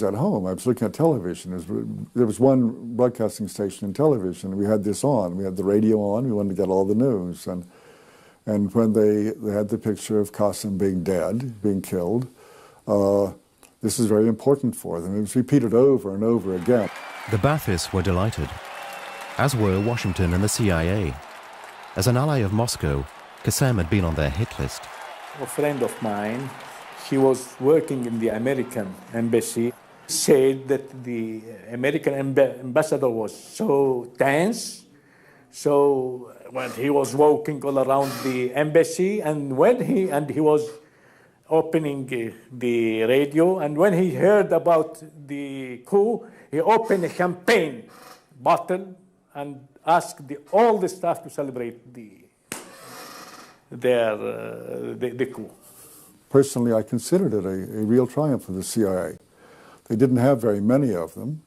At home, I was looking at television. There was one broadcasting station in television. We had this on. We had the radio on. We wanted to get all the news. And when they had the picture of Qasim being dead, being killed, this is very important for them. It was repeated over and over again. The Baathists were delighted, as were Washington and the CIA. As an ally of Moscow, Qasim had been on their hit list. A friend of mine, he was working in the American embassy, said that the American ambassador was so tense, so when he was walking all around the embassy, and when he was opening the radio, and when he heard about the coup, he opened a champagne bottle and asked all the staff to celebrate the coup. Personally, I considered it a real triumph of the CIA. They didn't have very many of them,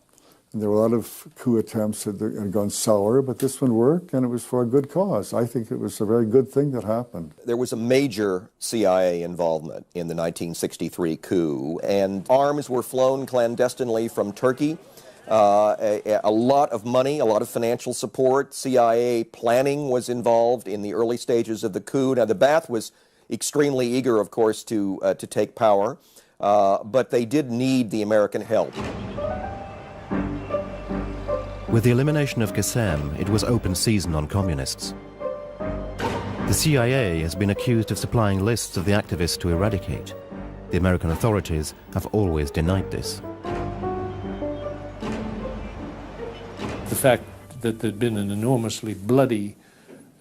and there were a lot of coup attempts that had gone sour, but this one worked, and it was for a good cause. I think it was a very good thing that happened. There was a major CIA involvement in the 1963 coup, and arms were flown clandestinely from Turkey. A lot of money, a lot of financial support. CIA planning was involved in the early stages of the coup. Now, the Ba'ath was extremely eager, of course, to take power, but they did need the American help. With the elimination of Qasim, it was open season on communists. The CIA has been accused of supplying lists of the activists to eradicate. The American authorities have always denied this. The fact that there'd been an enormously bloody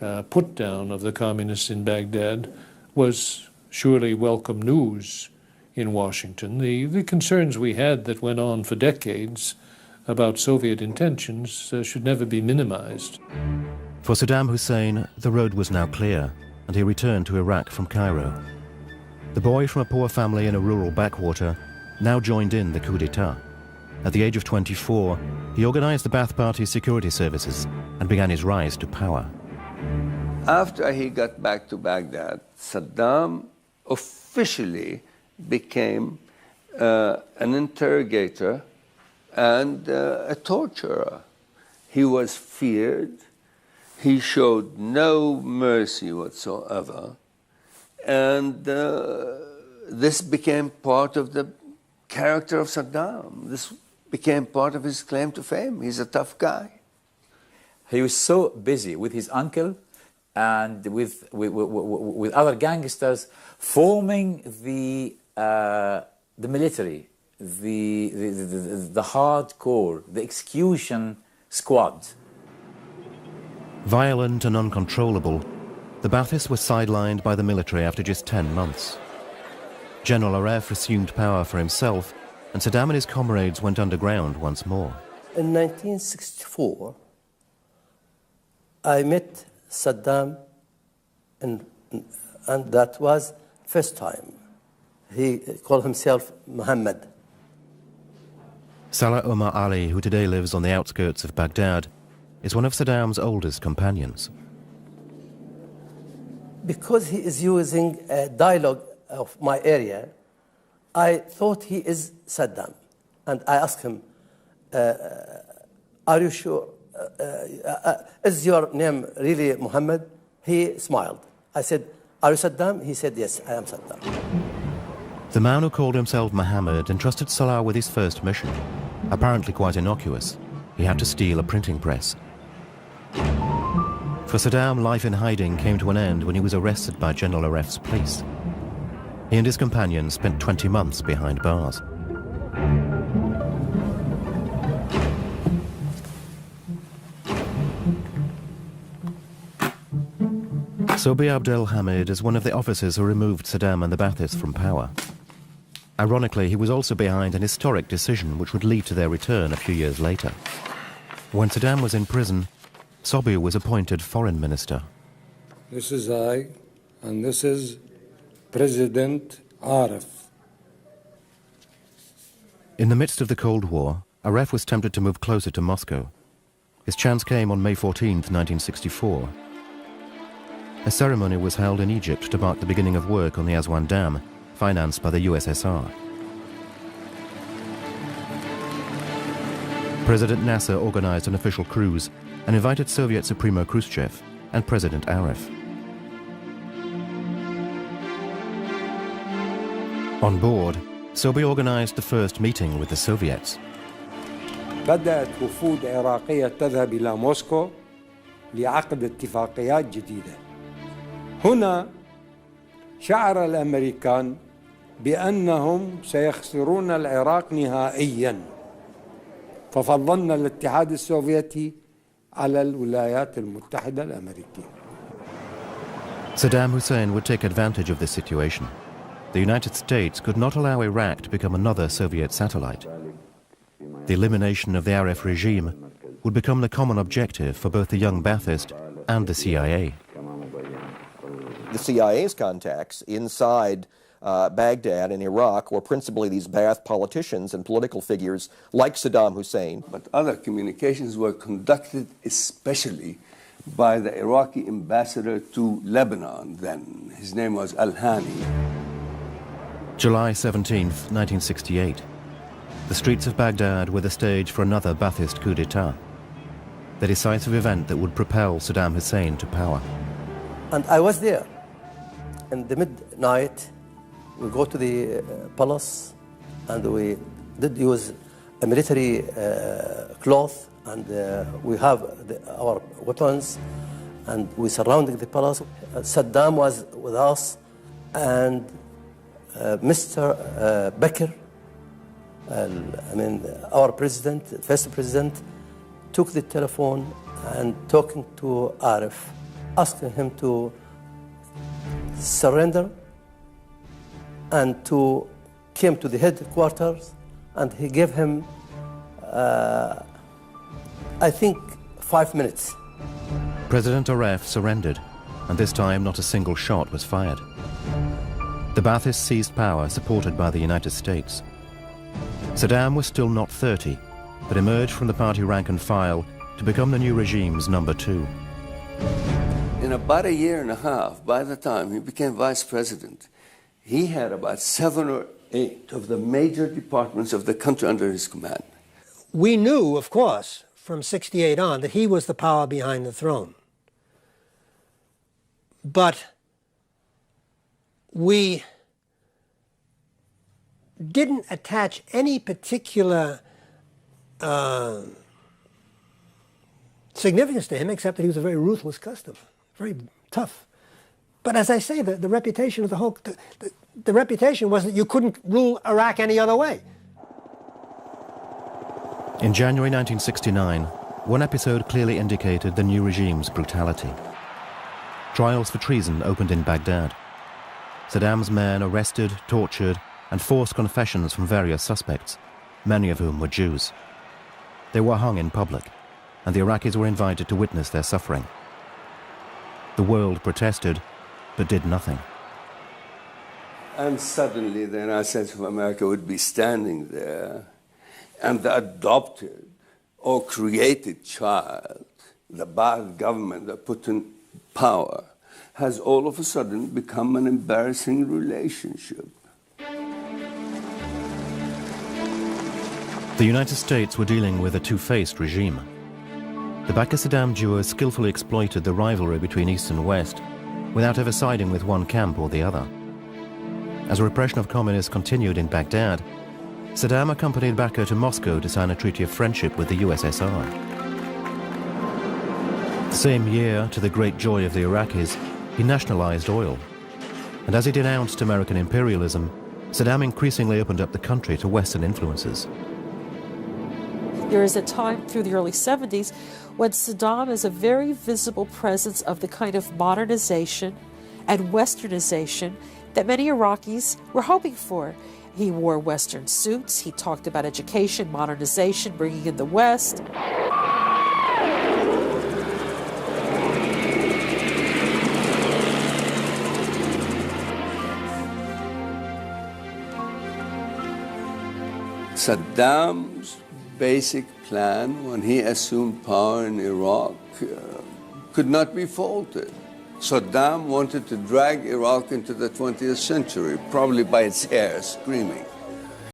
put-down of the communists in Baghdad was surely welcome news in Washington. The concerns we had that went on for decades about Soviet intentions should never be minimized. For Saddam Hussein, the road was now clear, and he returned to Iraq from Cairo. The boy from a poor family in a rural backwater now joined in the coup d'etat. At the age of 24, he organized the Ba'ath Party's security services and began his rise to power. After he got back to Baghdad, Saddam officially became an interrogator and a torturer. He was feared. He showed no mercy whatsoever. And this became part of the character of Saddam. This became part of his claim to fame. He's a tough guy. He was so busy with his uncle and with other gangsters forming the military, the hardcore, the execution squad. Violent and uncontrollable, the Baathists were sidelined by the military after just 10 months. General Aref assumed power for himself, and Saddam and his comrades went underground once more. In 1964, I met Saddam, and that was first time. He called himself Muhammad. Salah Omar Ali, who today lives on the outskirts of Baghdad, is one of Saddam's oldest companions. Because he is using a dialogue of my area, I thought he is Saddam. And I asked him, are you sure? Is your name really Muhammad? He smiled. I said, are you Saddam? He said, yes, I am Saddam. The man who called himself Mohammed entrusted Salah with his first mission, apparently quite innocuous. He had to steal a printing press. For Saddam, life in hiding came to an end when he was arrested by General Aref's police. He and his companions spent 20 months behind bars. Sobi Abdel Hamid is one of the officers who removed Saddam and the Baathists from power. Ironically, he was also behind an historic decision which would lead to their return a few years later. When Saddam was in prison, Sobi was appointed foreign minister. This is I, and this is President Aref. In the midst of the Cold War, Aref was tempted to move closer to Moscow. His chance came on May 14, 1964. A ceremony was held in Egypt to mark the beginning of work on the Aswan Dam, financed by the USSR. President Nasser organized an official cruise and invited Soviet Supremo Khrushchev and President Arif. On board, Sobi organized the first meeting with the Soviets. بدأت وفود عراقية تذهب إلى موسكو لعقد اتفاقيات جديدة. هنا شعر الأمريكان بأنهم سيخسرون العراق نهائياً، ففضلنا الاتحاد السوفيتي على الولايات المتحدة الأمريكية. Saddam Hussein would take advantage of this situation. The United States could not allow Iraq to become another Soviet satellite. The elimination of the Arif regime would become the common objective for both the young Ba'athist and the CIA. The CIA's contacts inside Baghdad and Iraq were principally these Ba'ath politicians and political figures like Saddam Hussein. But other communications were conducted especially by the Iraqi ambassador to Lebanon then. His name was Al-Hani. July 17th, 1968. The streets of Baghdad were the stage for another Ba'athist coup d'etat, the decisive event that would propel Saddam Hussein to power. And I was there. In the midnight, we go to the palace, and we did use a military cloth, and we have our weapons, and we surrounded the palace. Saddam was with us, and Mr. Bakr, our president, first president, took the telephone and talking to Arif, asking him to surrender and to came to the headquarters, and he gave him, I think, 5 minutes. President Arif surrendered, and this time not a single shot was fired. The Ba'athists seized power, supported by the United States. Saddam was still not 30, but emerged from the party rank and file to become the new regime's number 2. In about a year and a half, by the time he became vice president, he had about 7 or 8 of the major departments of the country under his command. We knew, of course, from 68 on, that he was the power behind the throne. But we didn't attach any particular significance to him, except that he was a very ruthless customer, very tough. But as I say, the reputation of the reputation was that you couldn't rule Iraq any other way. In January 1969, one episode clearly indicated the new regime's brutality. Trials for treason opened in Baghdad. Saddam's men arrested, tortured, and forced confessions from various suspects, many of whom were Jews. They were hung in public, and the Iraqis were invited to witness their suffering. The world protested, but did nothing. And suddenly the United States of America would be standing there, and the adopted or created child, the Ba'ath government that put in power, has all of a sudden become an embarrassing relationship. The United States were dealing with a two-faced regime. The Bakr-Saddam duo skillfully exploited the rivalry between East and West without ever siding with one camp or the other. As repression of communists continued in Baghdad, Saddam accompanied Bakr to Moscow to sign a treaty of friendship with the USSR. The same year, to the great joy of the Iraqis, he nationalized oil. And as he denounced American imperialism, Saddam increasingly opened up the country to Western influences. There is a time through the early 70s when Saddam is a very visible presence of the kind of modernization and westernization that many Iraqis were hoping for. He wore Western suits, he talked about education, modernization, bringing in the West. Saddam's basic plan when he assumed power in Iraq could not be faulted. Saddam wanted to drag Iraq into the 20th century, probably by its hair, screaming.